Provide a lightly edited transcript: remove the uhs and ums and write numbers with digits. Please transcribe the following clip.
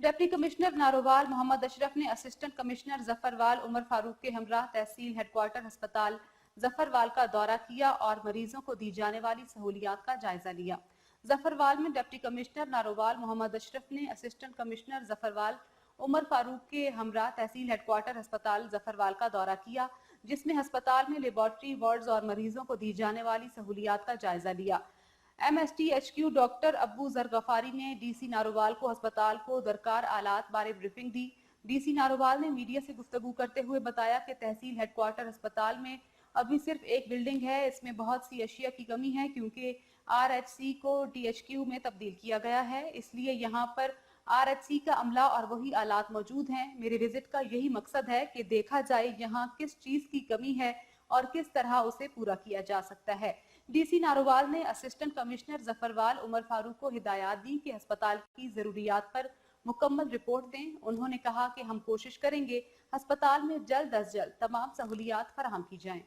Deputy commissioner Narowal Mohammad Ashraf ने assistant commissioner Zafarwal Umar Farooq के हमरा तहसील हेडक्वार्टर अस्पताल जफरवाल का दौरा किया और मरीजों को दी जाने वाली सहूलियात का जायजा लिया। जफरवाल में डिप्टी कमिश्नर नारोवाल मोहम्मद अशरफ ने असिस्टेंट कमिश्नर जफरवाल उमर फारूक के हमरा तहसील हेडक्वार्टर अस्पताल जफरवाल का दौरा किया, जिसमें अस्पताल में लेबोरेटरी वार्ड्स और मरीजों को दी जाने वाली सहूलियात का जायजा लिया। MSTHQ डॉक्टर अब्बू जरगफारी ने DC नारोवाल को अस्पताल को दरकार आलात बारे ब्रीफिंग दी। DC नारोवाल ने मीडिया से गुफ्तगू करते हुए बताया कि तहसील हेडक्वार्टर अस्पताल में अभी सिर्फ एक बिल्डिंग है, इसमें बहुत सी अशिया की कमी है क्योंकि RHC को THQ में तब्दील किया गया है, इसलिए यहाँ पर RHC का अमला और वही आलात मौजूद हैं। मेरे विजिट का यही मकसद है कि देखा जाए यहाँ किस चीज़ की कमी है और किस तरह उसे पूरा किया जा सकता है। DC नारोवाल ने असिस्टेंट कमिश्नर जफरवाल उमर फारूक को हिदायत दी कि अस्पताल की जरूरियात पर मुकम्मल रिपोर्ट दें। उन्होंने कहा कि हम कोशिश करेंगे अस्पताल में जल्द अज जल्द तमाम सहूलियात फराहम की जाएं।